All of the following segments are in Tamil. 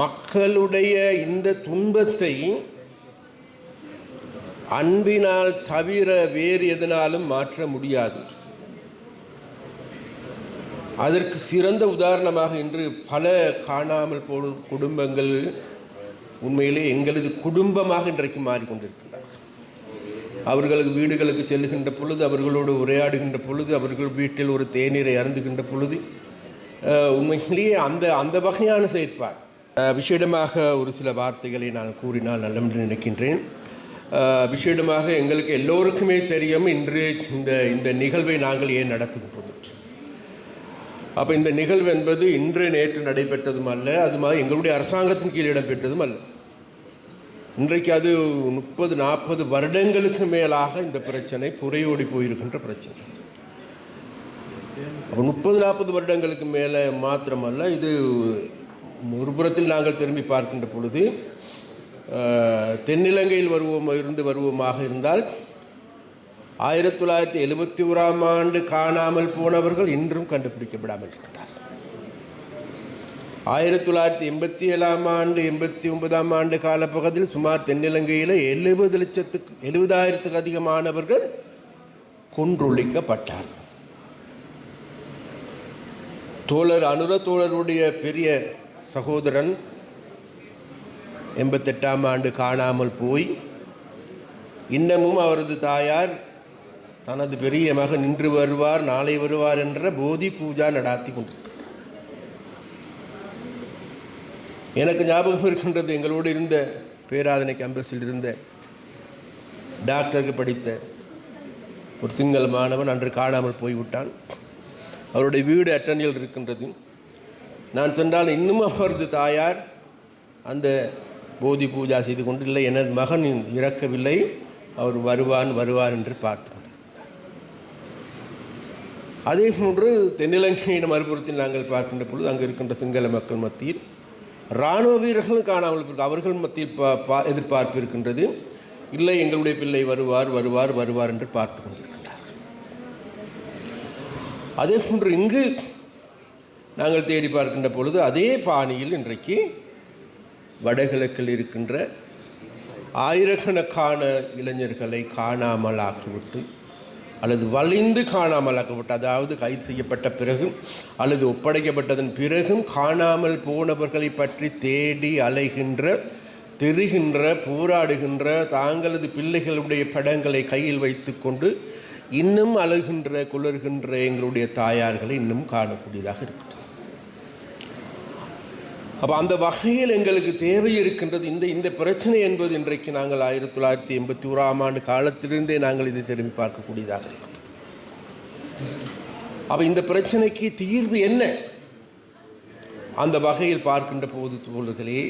மக்களுடைய இந்த துன்பத்தை அன்பினால் தவிர வேறு எதனாலும் மாற்ற முடியாது. அதற்கு சிறந்த உதாரணமாக இன்று பல காணாமல் போடும் குடும்பங்கள் உண்மையிலே எங்களது குடும்பமாக இன்றைக்கு மாறிக்கொண்டிருக்கின்றனர். அவர்களுக்கு வீடுகளுக்கு செல்லுகின்ற பொழுது, அவர்களோடு உரையாடுகின்ற பொழுது, அவர்கள் வீட்டில் ஒரு தேநீரை அருந்துகின்ற பொழுது உண்மையிலேயே அந்த வகையான செயற்பாடு. விசேடமாக ஒரு சில வார்த்தைகளை நான் கூறினால் நல்லென்று நினைக்கின்றேன். விசேடமாக எங்களுக்கு எல்லோருக்குமே தெரியும் இன்று இந்த நிகழ்வை நாங்கள் ஏன் நடத்துகின்றோம். அப்போ இந்த நிகழ்வு என்பது இன்று நேற்று நடைபெற்றதும் அல்ல, அது மாதிரி எங்களுடைய அரசாங்கத்தின் கீழ் இடம்பெற்றதும் அல்ல. இன்றைக்கு அது 30-40 வருடங்களுக்கு மேலாக இந்த பிரச்சனை புரையோடி போயிருக்கின்ற பிரச்சனை. அப்போ 30-40 வருடங்களுக்கு மேலே மாத்திரமல்ல, இது ஒரு புறத்தில் நாங்கள் திரும்பி பார்க்கின்ற பொழுது தென்னிலங்கையில் வருவோமாக இருந்தால் 1971ஆம் ஆண்டு காணாமல் போனவர்கள் இன்றும் கண்டுபிடிக்கப்படாமல் இருக்கிறார்கள். 1987ஆம் ஆண்டு 89ஆம் ஆண்டு காலப்பகுதியில் சுமார் தென்னிலங்கையில் 70,000த்துக்கு அதிகமானவர்கள் கொன்றொழிக்கப்பட்டார்கள். தோழர் அனுர தோழருடைய பெரிய சகோதரன் 88ஆம் ஆண்டு காணாமல் போய் இன்னமும் அவரது தாயார் தனது பெரிய மகன் இன்று வருவார் நாளை வருவார் என்ற போதி பூஜா நடாத்தி கொண்டிருக்கிறார். எனக்கு ஞாபகம் இருக்கின்றது, எங்களோடு இருந்த பேராதனை கேம்பஸில் இருந்த டாக்டருக்கு படித்த ஒரு சிங்கள மாணவன் அன்று காணாமல் போய்விட்டான். அவருடைய வீடு அட்டனியில் இருக்கின்றது. நான் சென்றால் இன்னும் அவரது தாயார் அந்த போதி பூஜா செய்து கொண்டு, இல்லை எனது மகன் இறக்கவில்லை, அவர் வருவார் என்று பார்த்து. அதே போன்று தென்னிலங்கையின் மறுபுறத்தில் நாங்கள் பார்க்கின்ற பொழுது அங்கு இருக்கின்ற சிங்கள மக்கள் மத்தியில் இராணுவ வீரர்களும் காணாமல் இருக்க அவர்கள் மத்தியில் எதிர்பார்ப்பு இருக்கின்றது. இல்லை, எங்களுடைய பிள்ளை வருவார் என்று பார்த்து கொண்டிருக்கின்றார்கள். அதே போன்று இங்கு நாங்கள் தேடி பார்க்கின்ற பொழுது அதே பாணியில் இன்றைக்கு வடகிழக்கில் இருக்கின்ற ஆயிரக்கணக்கான இளைஞர்களை காணாமல் ஆக்கிவிட்டு அல்லது வலிந்து காணாமல் ஆக்கப்பட்டு, அதாவது கைது செய்யப்பட்ட பிறகும் அல்லது ஒப்படைக்கப்பட்டதன் பிறகும் காணாமல் போனவர்களை பற்றி தேடி அலைகின்ற, தெரிகின்ற, போராடுகின்ற, தாங்களது பிள்ளைகளுடைய படங்களை கையில் வைத்து கொண்டு இன்னும் அழுகின்ற குளறுகின்ற எங்களுடைய தாயார்களை இன்னும் காணக்கூடியதாக இருக்கிறது. அப்போ அந்த வகையில் எங்களுக்கு தேவை இருக்கின்றது. இந்த பிரச்சனை என்பது இன்றைக்கு நாங்கள் 1981ஆம் ஆண்டு காலத்திலிருந்தே நாங்கள் இதை திரும்பி பார்க்கக்கூடியதாக இருக்கிறது. அப்போ இந்த பிரச்சனைக்கு தீர்வு என்ன? அந்த வகையில் பார்க்கின்ற போது தோழர்களே,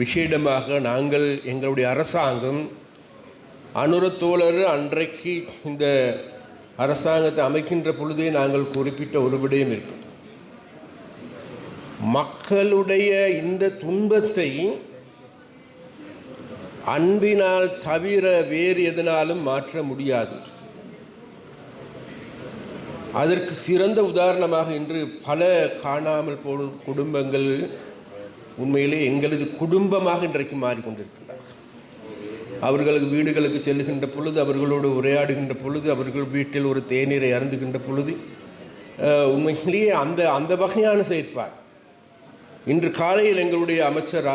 விசேடமாக நாங்கள் எங்களுடைய அரசாங்கம் அனுர தோழர் அன்றைக்கு இந்த அரசாங்கத்தை அமைக்கின்ற பொழுதே நாங்கள் குறிப்பிட்ட ஒரு விடயம் இருக்கிறது. மக்களுடைய இந்த துன்பத்தை அன்பினால் தவிர வேறு எதனாலும் மாற்ற முடியாது. அதற்கு சிறந்த உதாரணமாக இன்று பல காணாமல் போடும் குடும்பங்கள் உண்மையிலே எங்களது குடும்பமாக இன்றைக்கு மாறிக்கொண்டிருக்கின்றனர். அவர்களுக்கு வீடுகளுக்கு செல்லுகின்ற பொழுது, அவர்களோடு உரையாடுகின்ற பொழுது, அவர்கள் வீட்டில் ஒரு தேநீரை அருந்துகின்ற பொழுது உண்மையிலேயே அந்த வகையான செயற்பாடு. இன்று காலையில் எங்களுடைய அமைச்சர்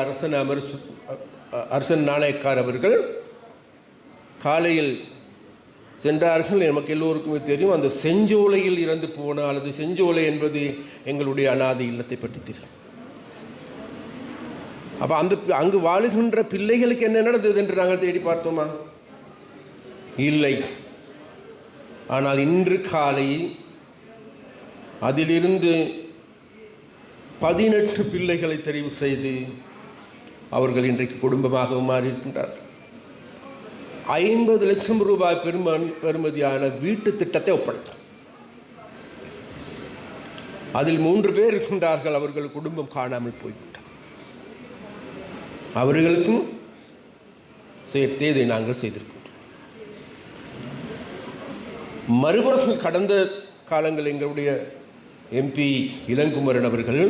அரசன் நாணயக்கார் அவர்கள் காலையில் சென்றார்கள். நமக்கு எல்லோருக்குமே தெரியும், அந்த செஞ்சோலையில் இறந்து போன அல்லது செஞ்சோலை என்பது எங்களுடைய அநாதை இல்லத்தை பற்றி தெரியும். அப்போ அங்கு வாழுகின்ற பிள்ளைகளுக்கு என்ன நடந்தது என்று நாங்கள் தேடி பார்த்தோமா? இல்லை. ஆனால் இன்று காலை அதிலிருந்து 18 பிள்ளைகளை தெரிவு செய்து அவர்கள் இன்றைக்கு குடும்பமாக மாறியிருக்கின்றார். 50 லட்சம் ரூபாய் பெறுமதியான வீட்டு திட்டத்தை ஒப்படைத்தார். அதில் 3 பேர் இருக்கின்றார்கள், அவர்கள் குடும்பம் காணாமல் போய்விட்டது. அவர்களுக்கும் சேர்த்தே இதை நாங்கள் செய்திருக்கின்றோம். மறுபுறம் கடந்த காலங்கள் எங்களுடைய எம்பி இளங்குமரன் அவர்கள்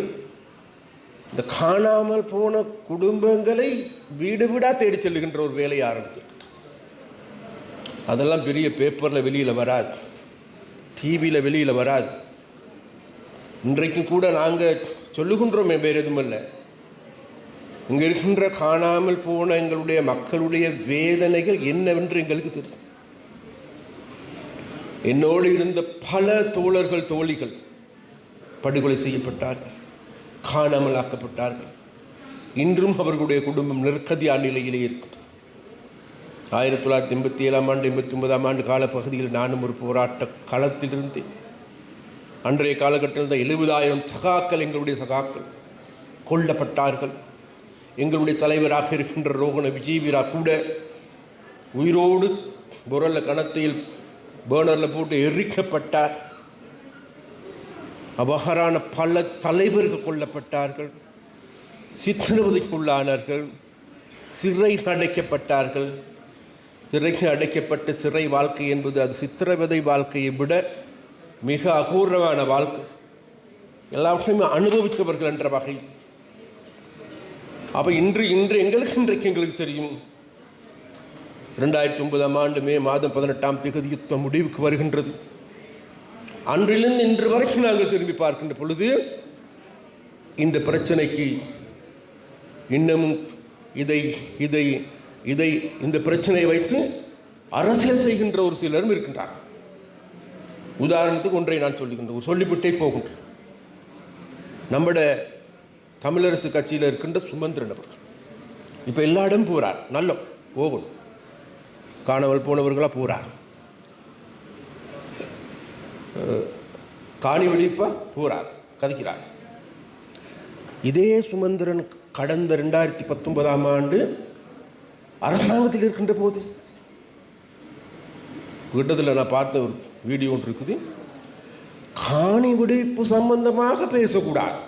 இந்த காணாமல் போன குடும்பங்களை வீடு வீடாக தேடி செல்லுகின்ற ஒரு வேலையை ஆரம்பிச்சு. அதெல்லாம் பெரிய பேப்பரில் வெளியில் வராது, டிவியில் வெளியில் வராது. இன்றைக்கும் கூட நாங்கள் சொல்லுகின்றோமே, வேறு எதுவும் இல்லை. இங்கே இருக்கின்ற காணாமல் போன எங்களுடைய மக்களுடைய வேதனைகள் என்னவென்று எங்களுக்கு தெரியும். என்னோடு இருந்த பல தோழர்கள் தோழிகள் படுகொலை செய்யப்பட்டார்கள், காணாமல் ஆக்கப்பட்டார்கள். இன்றும் அவர்களுடைய குடும்பம் நெருக்கடியான நிலையிலே இருக்கிறது. 1987 ஆண்டு 89 காலப்பகுதியில் நானும் ஒரு போராட்ட களத்திலிருந்து அன்றைய காலகட்டத்தில் 70,000 சகாக்கள், எங்களுடைய சகாக்கள் கொல்லப்பட்டார்கள். எங்களுடைய தலைவராக இருக்கின்ற ரோகண விஜயவீரா கூட உயிரோடு புரல்ல கணத்தில் பேனரில் போட்டு எரிக்கப்பட்டார். அபகரான பல தலைவர்கள் கொல்லப்பட்டார்கள், சித்திரவதைக்குள்ளானார்கள், சிறை அடைக்கப்பட்டார்கள். சிறைக்கு அடைக்கப்பட்ட சிறை வாழ்க்கை என்பது அது சித்திரவதை வாழ்க்கையை விட மிக அகூரமான வாழ்க்கை. எல்லாவற்றையுமே அனுபவித்தவர்கள் என்ற வகை. அப்போ இன்றைக்கு தெரியும், 2009 ஆண்டு மே மாதம் 18ஆம் தேதி யுத்தம் முடிவுக்கு வருகின்றது. அன்றிலிருந்து இன்று வரைக்கும் நாங்கள் திரும்பி பார்க்கின்ற பொழுது இந்த பிரச்சனைக்கு இன்னமும் இந்த பிரச்சனையை வைத்து அரசியல் செய்கின்ற ஒரு சிலரும் இருக்கின்றார். உதாரணத்துக்கு ஒன்றை நான் சொல்லிவிட்டே போகின்றேன். நம்முடைய தமிழரசு கட்சியில் இருக்கின்ற சுமந்திரன் அவர்கள் இப்போ எல்லா இடம் போகிறார். நல்ல போகணும், காணாமல் போனவர்களாக போகிறார். காணி வெடிப்பா போகிறார், கதைக்கிறார். இதே சுமந்திரன் கடந்த 2019 ஆண்டு அரசாங்கத்தில் இருக்கின்ற போது வீட்டத்தில் நான் பார்த்த ஒரு வீடியோ ஒன்று இருக்குது. காணி வெடிப்பு சம்பந்தமாக பேசக்கூடாது.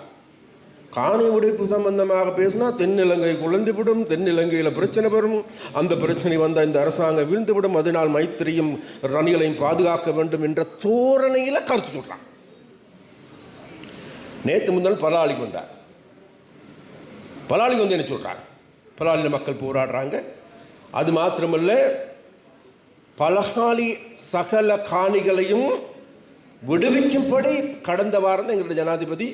காணி வெடிப்பு சம்பந்தமாக பேசினா தென்னிலங்கை குழந்துவிடும், தென்னிலங்கையில் பிரச்சனை வரும், அந்த பிரச்சனை வந்தால் இந்த அரசாங்கம் வீழ்ந்துவிடும், அதனால் மைத்திரியும் ரணிகளையும் பாதுகாக்க வேண்டும் என்ற தோரணையில் கருத்து சொல்கிறான். நேற்று முன்னாள் பலாலிக்கு வந்தார். பலாலிக்கு வந்து என்ன சொல்கிறாங்க, பலாலியில் மக்கள் போராடுறாங்க. அது மாத்திரமல்ல, பலகாலி சகல காணிகளையும் விடுவிக்கும்படி கடந்த வாரம் தான் எங்களுடைய ஜனாதிபதி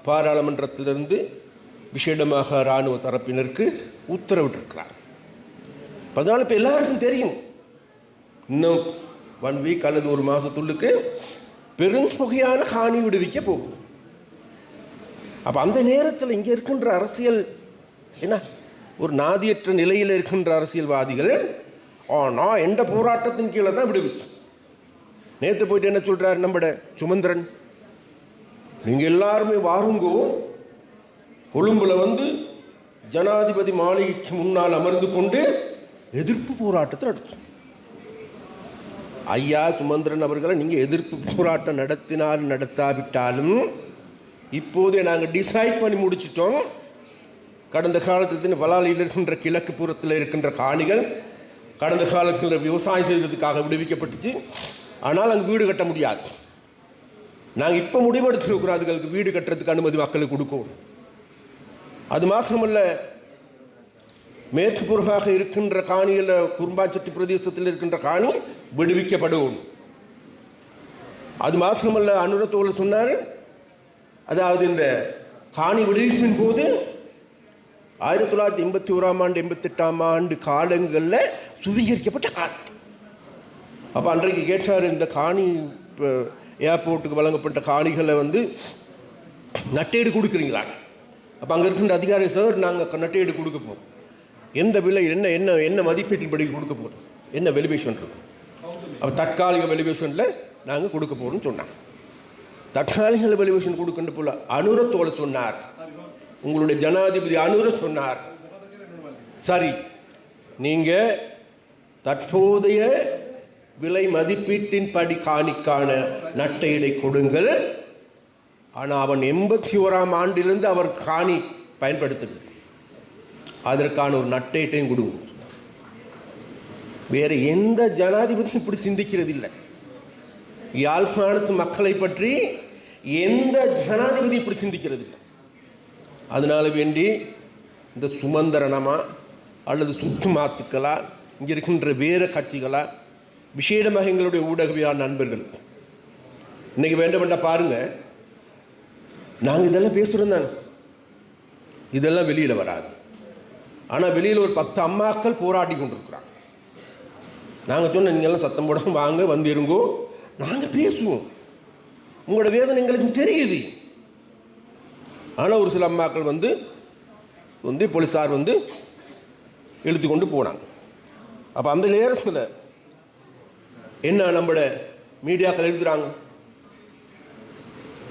பாராளுமன்றத்திலிருந்து விசேடமாக இராணுவ தரப்பினருக்கு உத்தரவிட்டிருக்கிறார். அதனால் இப்போ எல்லாருக்கும் தெரியும், இன்னும் 1 வீக் அல்லது ஒரு மாதத்துள்ளுக்கு பெருந்தொகையான காணி விடுவிக்க போகுது. அப்போ அந்த நேரத்தில் இங்கே இருக்கின்ற அரசியல் என்ன, ஒரு நாதியற்ற நிலையில் இருக்கின்ற அரசியல்வாதிகள் ஆனால் எந்த போராட்டத்தின் கீழே தான் விடுவிச்சு. நேற்று போயிட்டு என்ன சொல்கிறார் நம்மட சுமந்திரன், நீங்கள் எல்லாருமே வாருங்கோ, கொழும்புல வந்து ஜனாதிபதி மாளிகைக்கு முன்னால் அமர்ந்து கொண்டு எதிர்ப்பு போராட்டத்தை நடத்தும். ஐயா சுமந்திரன் அவர்களை நீங்கள் எதிர்ப்பு போராட்டம் நடத்தினாலும் நடத்தாவிட்டாலும் இப்போதே நாங்கள் டிசைட் பண்ணி முடிச்சிட்டோம். கடந்த காலத்தில் பலாலியில் இருக்கின்ற கிழக்கு புறத்தில் இருக்கின்ற காணிகள் கடந்த காலத்தில் விவசாயம் செய்வதற்காக விடுவிக்கப்பட்டுச்சு. ஆனால் அங்கே வீடு கட்ட முடியாது. நாங்கள் இப்போ முடிவெடுத்துருக்கிறோம், அதுகளுக்கு வீடு கட்டுறதுக்கு அனுமதி மக்களுக்கு கொடுக்கும். அது மாத்திரமல்ல, மேற்கு புறமாக இருக்கின்ற காணியில் குறும்பாச்சட்டி பிரதேசத்தில் இருக்கின்ற காணி விடுவிக்கப்படும். அது மாத்திரமல்ல, அனுரத்தோடு சொன்னார், அதாவது இந்த காணி விடுவிப்பின் போது 1981 ஆண்டு 88 ஆண்டு காலங்களில் சுவீகரிக்கப்பட்ட காணி. அப்போ அன்றைக்கு கேட்டார், இந்த காணி ஏர்போர்ட்டுக்கு வழங்கப்பட்ட காணிகளை வந்து நட்டேடு கொடுக்குறீங்களா? அப்போ அங்கே இருக்கின்ற அதிகாரி, சார் நாங்கள் நட்டேடு கொடுக்க போகிறோம், எந்த விலை என்ன என்ன என்ன மதிப்பீட்டின்படி கொடுக்க போகிறோம், என்ன வெலிவேஷன் இருக்கும், அப்போ தற்காலிக வெலிவேஷனில் நாங்கள் கொடுக்க போகிறோம்னு சொன்னாங்க. தற்காலிக வெலிவேஷன் கொடுக்கின்ற போல அனுரத்தோடு சொன்னார், உங்களுடைய ஜனாதிபதி அனுர சொன்னார், சரி நீங்கள் தற்போதைய விலை மதிப்பீட்டின் படி காணிக்கான நட்டையீடை கொடுங்கள், ஆனால் அவன் 81 ஆண்டிலிருந்து அவர் காணி பயன்படுத்தவில்லை, அதற்கான ஒரு நட்டையீட்டையும் கொடுங்க. வேறு எந்த ஜனாதிபதியும் இப்படி சிந்திக்கிறது இல்லை. யாழ்ப்பாணத்து மக்களை பற்றி எந்த ஜனாதிபதி இப்படி சிந்திக்கிறது இல்லை. அதனால் வேண்டி இந்த சுமந்திரணமா அல்லது சுற்று மாத்துக்களா இங்கே இருக்கின்ற வேறு கட்சிகளா விசேடமாக எங்களுடைய ஊடகவியல் நண்பர்களுக்கு இன்றைக்கி வேண்டாம் பாருங்கள், நாங்கள் இதெல்லாம் பேசுகிறோம் தானே, இதெல்லாம் வெளியில் வராது. ஆனால் வெளியில் ஒரு 10 அம்மாக்கள் போராடி கொண்டிருக்கிறாங்க. நாங்கள் சொன்ன நீங்கள்லாம் சத்தம் போடாமல் வாங்க வந்து இருங்கோ, நாங்கள் பேசுவோம், உங்களோட வேதனை எங்களுக்கு தெரியுது. ஆனால் ஒரு சில அம்மாக்கள் வந்து போலீஸார் வந்து இழுத்து கொண்டு போனாங்க. அப்போ அந்த நேரத்தில் என்ன நம்மளோட மீடியாக்கள் எழுதுகிறாங்க,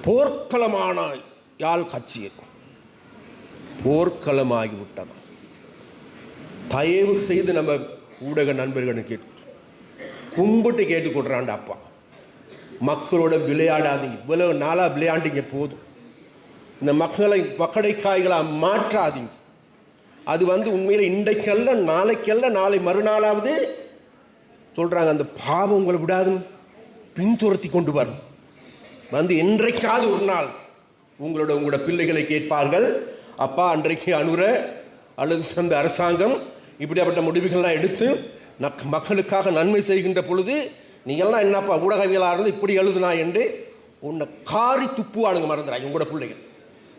போர்க்களமான யாழ் கட்சியை போர்க்களமாகிவிட்டது. தயவு செய்து நம்ம ஊடக நண்பர்களை கும்பிட்டு கேட்டுக்கொடுறாண்ட அப்பா, மக்களோட விளையாடாதீங்க, இவ்வளவு நாளாக விளையாண்டிங்க போதும், இந்த மக்களை காய்களாக மாற்றாதீங்க. அது வந்து உண்மையில் இன்றைக்கல்ல நாளைக்கல்ல நாளை மறுநாளாவது சொல்கிறாங்க, அந்த பாவம் உங்களை விடாதுன்னு பின்துரத்தி கொண்டு வரும். வந்து என்றைக்காவது ஒரு நாள் உங்களோட பிள்ளைகளை கேட்பார்கள், அப்பா அன்றைக்கு அனுர அல்லது அந்த அரசாங்கம் இப்படியாப்பட்ட முடிவுகள்லாம் எடுத்து மக்களுக்காக நன்மை செய்கின்ற பொழுது நீங்கள்லாம் என்னப்பா ஊடகவியலாக இருந்து இப்படி எழுதுனா என்று உன்னை காரி துப்புவானுங்க, மறந்துடாங்க உங்களோட பிள்ளைகள்,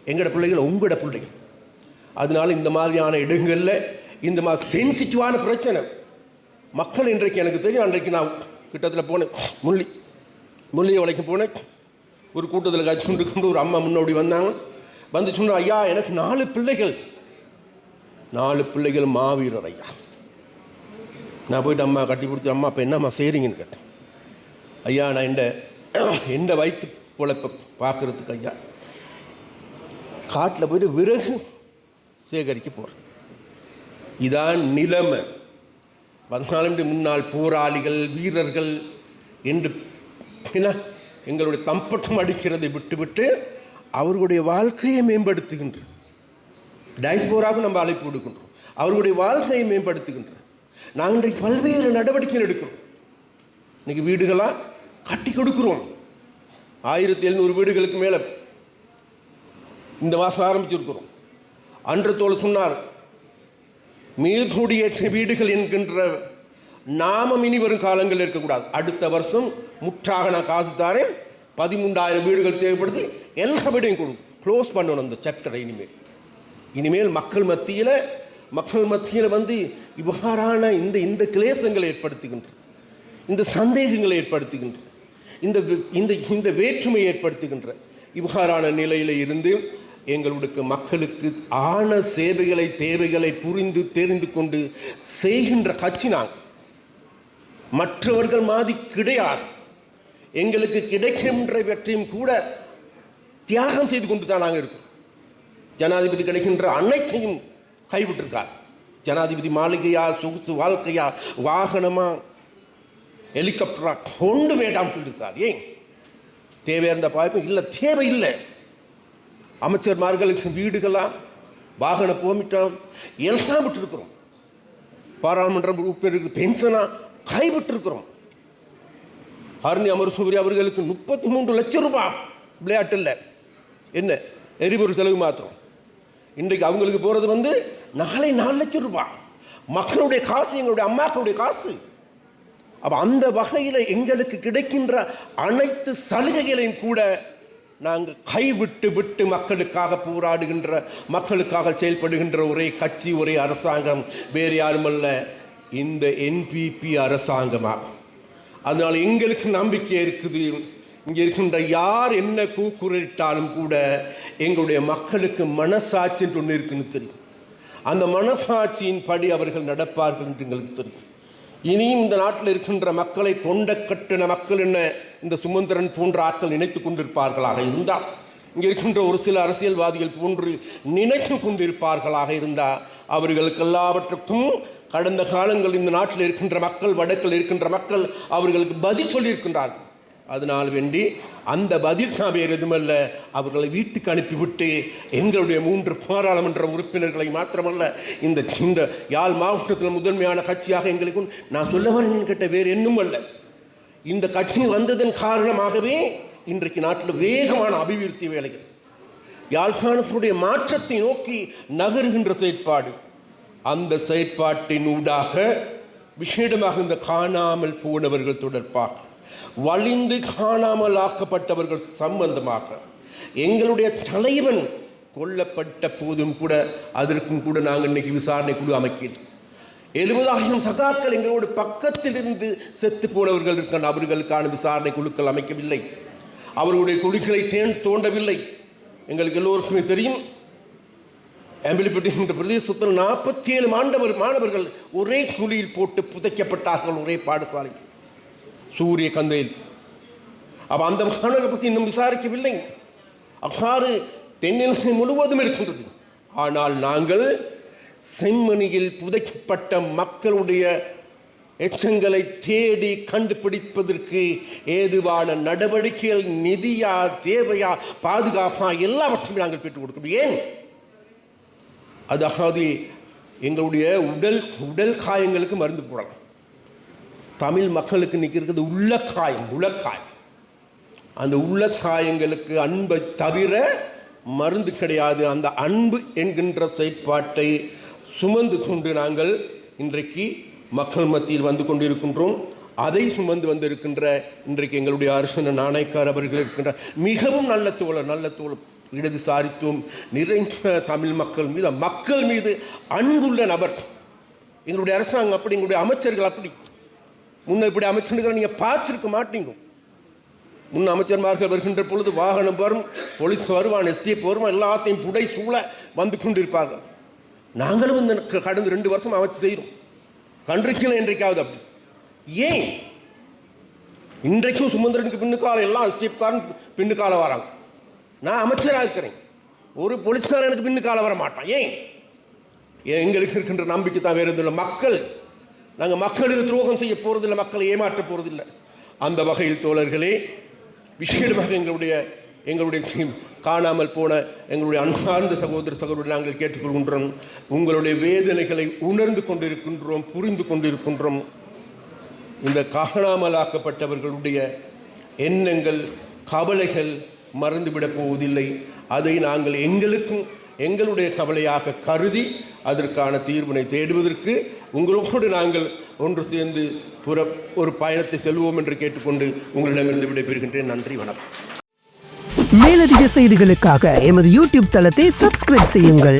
எங்களோட பிள்ளைகள், உங்களோட பிள்ளைகள். அதனால இந்த மாதிரியான இடங்களில் இந்த மாதிரி சென்சிட்டிவான பிரச்சனை மக்கள் இன்றைக்கு எனக்கு தெரியும். அன்றைக்கு நான் கிட்டத்தில் போனேன், முள்ளியை வளைக்க போனேன். ஒரு கூட்டத்தில் காய்ச்சி கொண்டு ஒரு அம்மா முன்னோடி வந்தாங்க. வந்து சொன்ன, ஐயா எனக்கு 4 பிள்ளைகள், 4 பிள்ளைகள் மாவீரர் ஐயா. நான் போய்ட்டு அம்மா கட்டி கொடுத்து, அம்மா அப்போ என்னம்மா செய்கிறீங்கன்னு கேட்டேன். ஐயா நான் எந்த வயிற்று பொழைப்பை பார்க்குறதுக்கு ஐயா காட்டில் போய்ட்டு விறகு சேகரிக்க போகிறேன். இதான் நிலைமை. 14 முன்னாள் போராளிகள் வீரர்கள் என்று என்ன எங்களுடைய தம்பட்டம் அடிக்கிறதை விட்டுவிட்டு அவர்களுடைய வாழ்க்கையை மேம்படுத்துகின்ற டைஸ்போராவுக்கு நம்ம அழைப்பு கொடுக்கின்றோம். அவர்களுடைய வாழ்க்கையை மேம்படுத்துகின்ற நாங்கள் இன்றைக்கு பல்வேறு நடவடிக்கைகள் எடுக்கிறோம். இன்றைக்கி வீடுகளாக கட்டி கொடுக்குறோம். 1700 வீடுகளுக்கு மேலே இந்த மாதம் ஆரம்பிச்சிருக்கிறோம். அன்று தோல் சொன்னார், மீள்குடியேற்ற வீடுகள் என்கின்ற நாமம் இனி வரும் காலங்களில் இருக்கக்கூடாது. அடுத்த வருஷம் முற்றாக நான் காசு தாரேன், 13,000 வீடுகள் தேவைப்படுத்தி எல்லா வீடையும் க்ளோஸ் பண்ணணும் அந்த சாப்டரை. இனிமேல் மக்கள் மத்தியில் வந்து இவ்வாறான இந்த கிளேசங்களை ஏற்படுத்துகின்ற, இந்த சந்தேகங்களை ஏற்படுத்துகின்ற, இந்த வேற்றுமையை ஏற்படுத்துகின்ற இவ்வாறான நிலையில் இருந்து எங்களுக்கு மக்களுக்கு ஆன சேவைகளை தேவைகளை புரிந்து தெரிந்து கொண்டு செய்கின்ற கட்சி நாங்கள். மற்றவர்கள் மாதிரி கிடையாது. எங்களுக்கு கிடைக்கின்றவற்றையும் கூட தியாகம் செய்து கொண்டு தான் நாங்கள் இருக்கோம். ஜனாதிபதி கிடைக்கின்ற அனைத்தையும் கைவிட்டிருக்கார். ஜனாதிபதி மாளிகையா, சொகுசு வாழ்க்கையா, வாகனமா, ஹெலிகாப்டரா கொண்டு வேண்டாம் சொல்லியிருக்கார். ஏன் தேவையா இருந்த வாய்ப்பு இல்லை, தேவையில்லை. அமைச்சர்மார்களுக்கு வீடுகளா, வாகன போமிட்டம் எல்லாம் விட்டுருக்கிறோம். பாராளுமன்ற உறுப்பினருக்கு பென்ஷனா கைவிட்டிருக்கிறோம். ஹர்னி அமர்சூரி அவர்களுக்கு 33 லட்சம் ரூபாய் விளையாட்டில் என்ன எரிபொருள் செலவு மாத்திரம். இன்றைக்கு அவங்களுக்கு போகிறது வந்து நாளை 4 லட்சம் ரூபாய். மக்களுடைய காசு, எங்களுடைய அம்மாக்களுடைய காசு. அப்போ அந்த வகையில் எங்களுக்கு கிடைக்கின்ற அனைத்து சலுகைகளையும் கூட நாங்கள் கைவிட்டு மக்களுக்காக போராடுகின்ற, மக்களுக்காக செயல்படுகின்ற ஒரே கட்சி, ஒரே அரசாங்கம் வேறு யாருமல்ல, இந்த NPP அரசாங்கமாக. அதனால் எங்களுக்கு நம்பிக்கை இருக்குது. இங்கே இருக்கின்ற யார் என்ன கூக்குரலிட்டாலும் கூட எங்களுடைய மக்களுக்கு மனசாட்சின்னு ஒன்று இருக்குன்னு தெரியும். அந்த மனசாட்சியின் படி அவர்கள் நடப்பார்கள் என்று எங்களுக்கு தெரியும். இனியும் இந்த நாட்டில் இருக்கின்ற மக்களை கொண்ட கட்டின மக்கள் என்ன இந்த சுமந்திரன் போன்ற ஆட்கள் நினைத்து கொண்டிருப்பார்களாக இருந்தால், இங்கே இருக்கின்ற ஒரு சில அரசியல்வாதிகள் போன்று நினைத்து கொண்டிருப்பார்களாக இருந்தால், அவர்களுக்கு எல்லாவற்றுக்கும் கடந்த காலங்கள் இந்த நாட்டில் இருக்கின்ற மக்கள், வடக்கில் இருக்கின்ற மக்கள் அவர்களுக்கு பதில் சொல்லியிருக்கின்றார்கள். அதனால் வேண்டி அந்த பதில் தான் வேறு எதுவுமல்ல, அவர்களை வீட்டுக்கு அனுப்பிவிட்டு எங்களுடைய 3 பாராளுமன்ற உறுப்பினர்களை மாத்திரமல்ல, இந்த யாழ் மாவட்டத்தில் முதன்மையான கட்சியாக எங்களுக்கு நான் சொல்ல வரேன் கேட்ட வேறு என்னும் அல்ல, இந்த கட்சி வந்ததன் காரணமாகவே இன்றைக்கு நாட்டில் வேகமான அபிவிருத்தி வேலைகள், யாழ்ப்பாணத்தினுடைய மாற்றத்தை நோக்கி நகருகின்ற செயற்பாடு. அந்த செயற்பாட்டின் ஊடாக விசேடமாக இந்த காணாமல் போனவர்கள் தொடர்பாக, வலிந்து காணாமல் ஆக்கப்பட்டவர்கள் சம்பந்தமாக, எங்களுடைய தலைவன் கொல்லப்பட்ட போதும் கூட அதற்கும் கூட நாங்கள் இன்னைக்கு விசாரணை குழு அமைக்கிறோம். 70,000 சகாக்கள் எங்களோட பக்கத்தில் இருந்து செத்து போனவர்கள் இருக்க, அவர்களுக்கான விசாரணை குழுக்கள் அமைக்கவில்லை, அவர்களுடைய குழிகளை தோண்டவில்லை. எங்களுக்கு எல்லோருக்குமே தெரியும், ஆம்பிலிப்பட்டி என்ற பிரதேசத்தில் 47 மாணவர்கள் ஒரே குழியில் போட்டு புதைக்கப்பட்டார்கள், ஒரே பாடசாலை சூரிய கந்தையில். அப்போ அந்த மாணவர்களை பற்றி இன்னும் விசாரிக்கவில்லை. அவ்வாறு தென்னிலங்கை முழுவதும் இருக்கின்றது. ஆனால் நாங்கள் செம்மணியில் புதைக்கப்பட்ட மக்களுடைய எச்சங்களை தேடி கண்டுபிடிப்பதற்கு ஏதுவான நடவடிக்கைகள், நிதியா, தேவையா, பாதுகாப்பா, எல்லாவற்றையும் நாங்கள் பெற்றுக் கொடுக்கிறோம். ஏன்? அதாவது எங்களுடைய உடல் காயங்களுக்கு மருந்து போடலாம். தமிழ் மக்களுக்கு நிற்கிறது உளக்காயம். அந்த உளக்காயங்களுக்கு அன்பை தவிர மருந்து கிடையாது. அந்த அன்பு என்கின்ற செயற்பாட்டை சுமந்து கொண்டு நாங்கள் இன்றைக்கு மக்கள் மத்தியில் வந்து கொண்டிருக்கின்றோம். அதை சுமந்து வந்திருக்கின்ற இன்றைக்கு எங்களுடைய அரசன நாணயக்கார் அவர்கள் இருக்கின்ற மிகவும் நல்ல தோழர், இடதுசாரித்துவம் நிறைந்த தமிழ் மக்கள் மீது அன்புள்ள நபர். எங்களுடைய அரசாங்கம் அப்படி, எங்களுடைய அமைச்சர்கள் அப்படி. முன்ன இப்படி அமைச்சர்கள் நீங்கள் பார்த்துருக்க மாட்டீங்க. முன் அமைச்சர்மார்கள் வருகின்ற பொழுது வாகனம் வரும், போலீஸ் வருவான், எஸ்டிஎஃப் வருவான், எல்லாத்தையும் புடை சூழ வந்து கொண்டிருப்பார்கள். நாங்களும் இந்த கடந்த 2 வருஷம் அமைச்சு செய்கிறோம். கண்டிருக்கல இன்றைக்காவது அப்படி. ஏன் இன்றைக்கும் சுமந்திரனுக்கு பின்னுக்கால எல்லாம் எஸ்டிஎஃப்காரன் பின்னுக்கால வராங்க. நான் அமைச்சராக இருக்கிறேன், ஒரு போலீஸ்காரன் எனக்கு பின்னுக்கால வர மாட்டான். ஏன்? எங்களுக்கு இருக்கின்ற நம்பிக்கை தான் வேறு எதுவும். நாங்கள் மக்களுக்கு துரோகம் செய்ய போகிறதில்லை, மக்களை ஏமாற்ற போகிறதில்லை. அந்த வகையில் தோழர்களே, விசேடமாக எங்களுடைய காணாமல் போன எங்களுடைய அன்பார்ந்த சகோதரர் நாங்கள் கேட்டுக்கொள்கின்றோம். உங்களுடைய வேதனைகளை உணர்ந்து கொண்டிருக்கின்றோம், புரிந்து கொண்டிருக்கின்றோம். இந்த காணாமலாக்கப்பட்டவர்களுடைய எண்ணங்கள், கவலைகள் மறந்துவிடப் போவதில்லை. அதை நாங்கள் எங்களுடைய கவலையாக கருதி அதற்கான தீர்வினை தேடுவதற்கு உங்களோடு நாங்கள் ஒன்று சேர்ந்து ஒரு பயணத்தை செல்வோம் என்று கேட்டுக்கொண்டு உங்களிடமிருந்து விடைபெறுகின்றேன். நன்றி, வணக்கம். மேலதிக செய்திகளுக்காக எமது யூடியூப் தளத்தை சப்ஸ்கிரைப் செய்யுங்கள்.